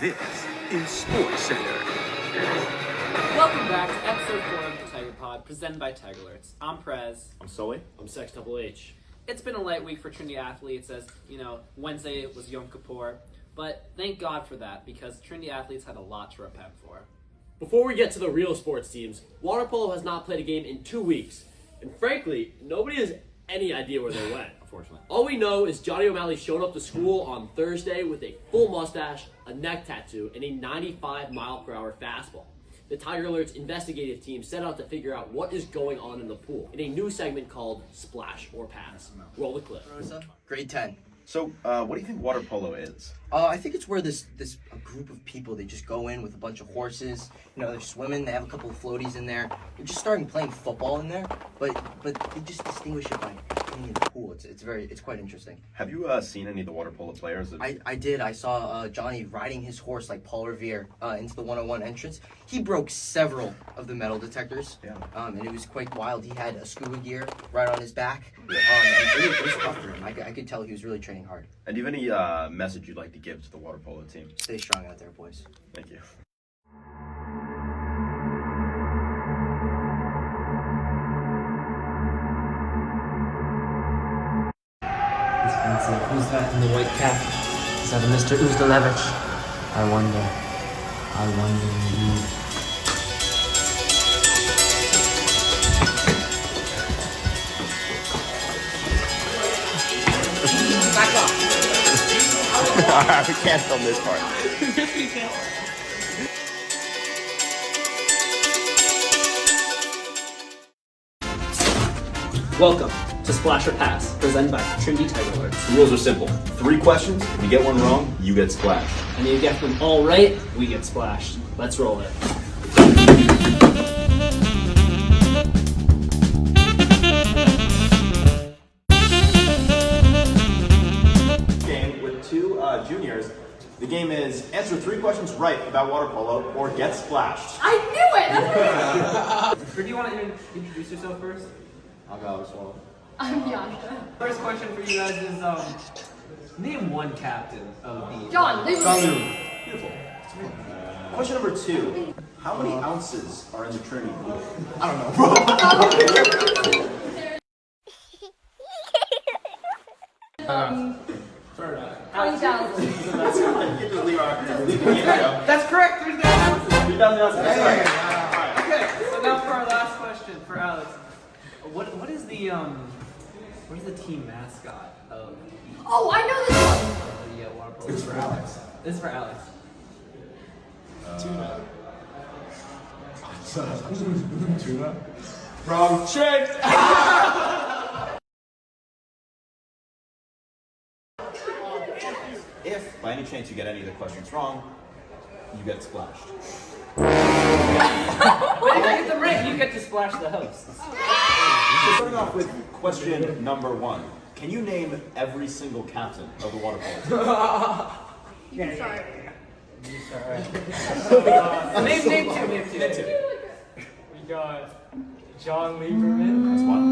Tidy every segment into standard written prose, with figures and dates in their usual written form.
This is Sports Center. Welcome back to episode 4 of the Tiger Pod, presented by Tiger Alerts. I'm Prez. I'm Sully. I'm Sex Double H. It's been a light week for Trinity athletes, as you know, Wednesday was Yom Kippur, but thank God for that because Trinity athletes had a lot to repent for. Before we get to the real sports teams, Water Polo has not played a game in 2 weeks, and frankly, nobody has any idea where they went. Unfortunately. All we know is Johnny O'Malley showed up to school on Thursday with a full mustache, a neck tattoo, and a 95-mile-per-hour fastball. The Tiger Alerts investigative team set out to figure out what is going on in the pool in a new segment called Splash or Pass. Roll the clip. Grade 10. So, what do you think water polo is? I think it's where this a group of people, they just go in with a bunch of horses. You know, they're swimming. They have a couple of floaties in there. They're just starting playing football in there, but they just distinguish it by being in the pool. It's quite interesting. Have you seen any of the water polo players? I did. I saw Johnny riding his horse like Paul Revere into the 101 entrance. He broke several of the metal detectors. Yeah. And it was quite wild. He had a scuba gear right on his back. Yeah. And it was tough for him. I could tell he was really training hard. And do you have any message you'd like to give to the water polo team? Stay strong out there, boys. Thank you. Who's that in the white cap? Is that a Mr. Uzdalevich? I wonder indeed. Back off. Alright, we can't film this part. Yes, we can. Welcome to Splash or Pass, presented by Trinity Tiger Alerts. The rules are simple. 3 questions. If you get one wrong, you get splashed. And if you get them all right, we get splashed. Let's roll it. Game with 2 juniors. The game is answer 3 questions right about water polo or get splashed. I knew it! That's Or do you want to introduce yourself first? I'll go as well. I'm Yasha. First question for you guys is, name one captain of the... John, leave me. Beautiful. Question number 2. How many ounces are in the Trinity pool? I don't know. 20,000. That's correct! 3,000 ounces! 3,000 ounces. That's right. Okay, so now for our last question for Alex. What is the team mascot of Oh, I know this one. the water polo? It's for Alex. This is for Alex. Tuna. Tuna? Wrong trick! If by any chance you get any of the questions wrong, you get splashed. But if you get them right, you get to splash the host. So starting off with question number 1. Can you name every single captain of the water polo team? Sorry. Name two. We got John Lieberman. That's 1.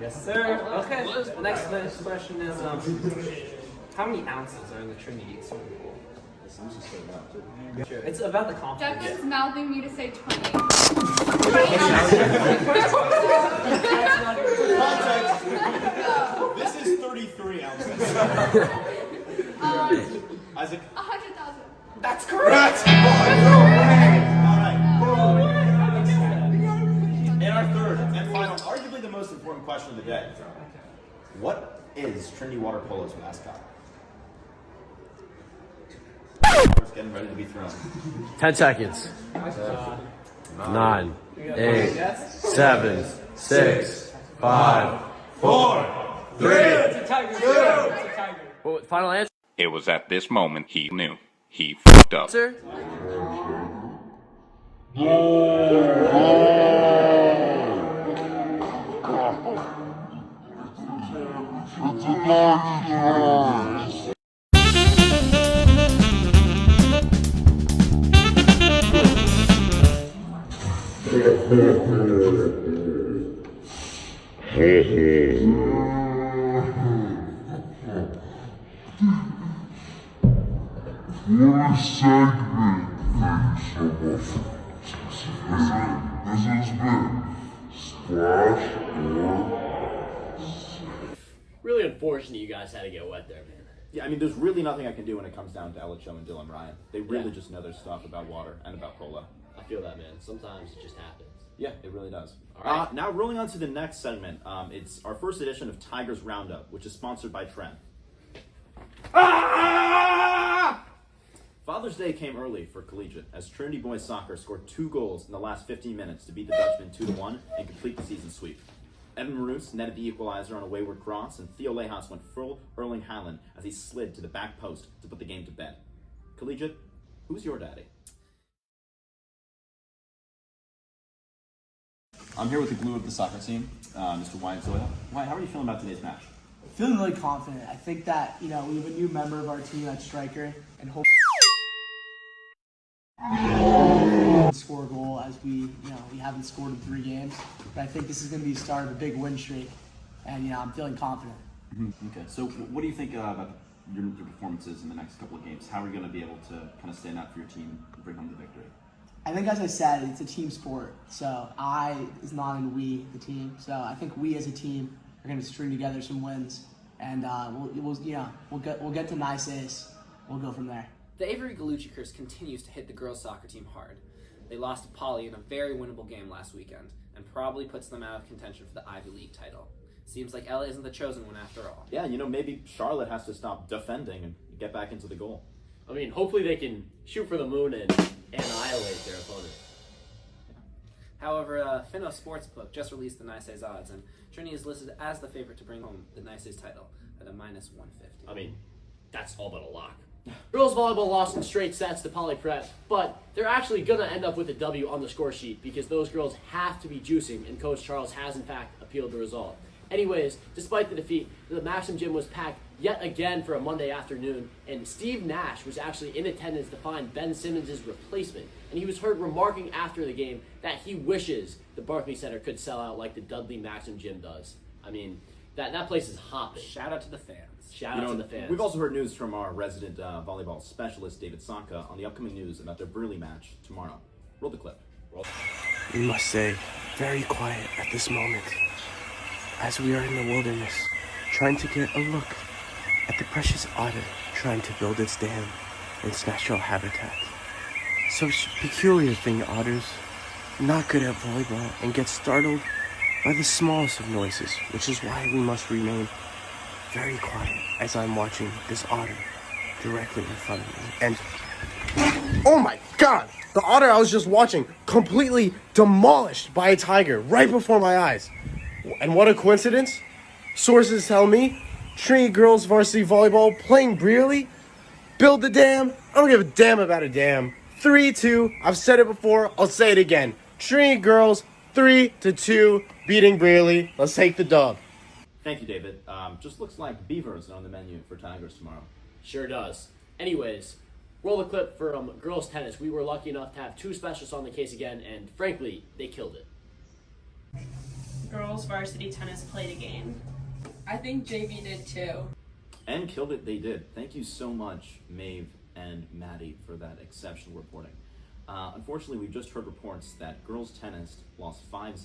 Yes, sir. Okay. The next question is, how many ounces are in the Trinity swimming pool? It's about the confidence. Declan's mouthing me to say 20. This is 33 ounces. Isaac? 100,000. That's correct! Alright. And our third and final, arguably the most important question of the day. What is Trinity Water Polo's mascot? It's getting ready to be thrown. 10 seconds. 9, 8, 7, 6, 5, 4, 3, 2. Final answer? It was at this moment he knew. He fucked up. Sir? What a segment. Thanks so much. This has been Splash or... Really unfortunate you guys had to get wet there, man. Yeah, I mean, there's really nothing I can do when it comes down to Ella Cho and Dylan Ryan. They really Yeah. just know their stuff about water and about polo. I feel that, man. Sometimes it just happens. Yeah, it really does. All right. Now rolling on to the next segment. It's our first edition of Tigers Roundup, which is sponsored by Trent. Father's Day came early for collegiate as Trinity boys soccer scored 2 goals in the last 15 minutes to beat the Dutchmen 2-1 and complete the season sweep. Evan Maroos netted the equalizer on a wayward cross, and Theo Lejas went full Erling Haaland as he slid to the back post to put the game to bed. Collegiate, who's your daddy? I'm here with the glue of the soccer team, Mr. Wyatt Zoya. Wyatt, how are you feeling about today's match? Feeling really confident. I think that, we have a new member of our team at striker, and hopefully score a goal as we haven't scored in 3 games. But I think this is going to be the start of a big win streak, and, I'm feeling confident. Okay, so what do you think about your performances in the next couple of games? How are you going to be able to kind of stand out for your team and bring home the victory? I think, as I said, it's a team sport. So I is not in we, the team. So I think we as a team are going to string together some wins, and we'll get to nice ace. We'll go from there. The Avery Gallucci curse continues to hit the girls' soccer team hard. They lost to Poly in a very winnable game last weekend, and probably puts them out of contention for the Ivy League title. Seems like Ella isn't the chosen one after all. Yeah, maybe Charlotte has to stop defending and get back into the goal. I mean, hopefully they can shoot for the moon and annihilate their opponent. However, Finno Sportsbook just released the Nice A's odds, and Trinity is listed as the favorite to bring home the Nice A's title at a -150. I mean, that's all but a lock. Girls volleyball lost in straight sets to Poly Prep, but they're actually going to end up with a W on the score sheet because those girls have to be juicing, and Coach Charles has, in fact, appealed the result. Anyways, despite the defeat, the Maxim Gym was packed yet again for a Monday afternoon, and Steve Nash was actually in attendance to find Ben Simmons' replacement, and he was heard remarking after the game that he wishes the Barclays Center could sell out like the Dudley Maxim Gym does. I mean, that place is hopping. Shout out to the fans. Shout out to the fans. We've also heard news from our resident volleyball specialist, David Sanka, on the upcoming news about their Burley match tomorrow. Roll the clip. We must stay very quiet at this moment, as we are in the wilderness, trying to get a look at the precious otter trying to build its dam its natural habitat. Such peculiar thing, otters, not good at volleyball and get startled by the smallest of noises, which is why we must remain very quiet as I'm watching this otter directly in front of me. And oh my god! The otter I was just watching completely demolished by a tiger right before my eyes. And what a coincidence. Sources tell me Trinity girls varsity volleyball playing brilliantly. Build the dam. I don't give a damn about a dam. 3-2. I've said it before. I'll say it again. Trinity girls 3-2 beating Brearley. Let's take the dub. Thank you, David. Just looks like beavers are on the menu for Tigers tomorrow. Sure does. Anyways, roll the clip from girls tennis. We were lucky enough to have 2 specialists on the case again, and frankly, they killed it. Girls varsity tennis played a game. I think JV did too. And killed it, they did. Thank you so much, Maeve and Maddie, for that exceptional reporting. Unfortunately, we've just heard reports that girls tennis lost 5-0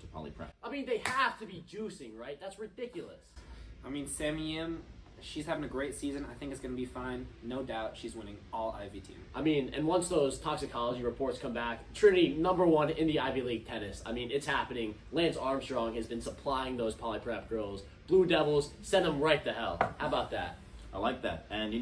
to Poly Prep. I mean, they have to be juicing, right? That's ridiculous. I mean, Sammy Yim, she's having a great season. I think it's going to be fine. No doubt she's winning all Ivy team. I mean, and once those toxicology reports come back, Trinity #1 in the Ivy League tennis. I mean, it's happening. Lance Armstrong has been supplying those Poly Prep girls. Blue Devils, send them right to hell. How about that? I like that. And,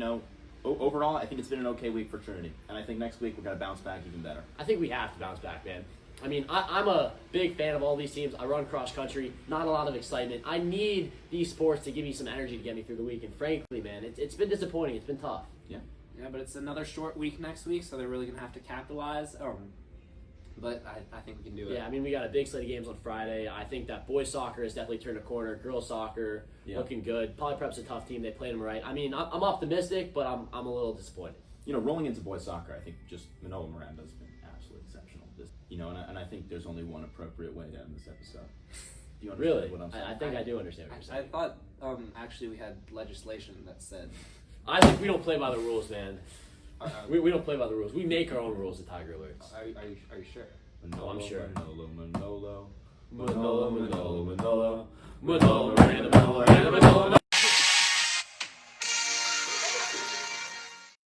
overall, I think it's been an okay week for Trinity. And I think next week we're going to bounce back even better. I think we have to bounce back, man. I mean, I'm a big fan of all these teams. I run cross country, not a lot of excitement. I need these sports to give me some energy to get me through the week. And frankly, man, it's been disappointing. It's been tough. Yeah. Yeah, but it's another short week next week, so they're really going to have to capitalize. But I think we can do it. Yeah, I mean, we got a big slate of games on Friday. I think that boys soccer has definitely turned a corner. Girls soccer, looking good. Poly Prep's a tough team. They played them right. I mean, I'm optimistic, but I'm a little disappointed. Rolling into boys soccer, I think just Manoa Miranda's been absolutely exceptional. And I think there's only one appropriate way to end this episode. Do you understand Really? what I'm saying? I think I do understand what you're saying. I thought actually we had legislation that said. I think we don't play by the rules, man. We don't play by the rules. We make our own rules at Tiger Alerts. Are you sure? Manolo, I'm sure. Manolo, Manolo. Manolo, Manolo, Manolo. Manolo,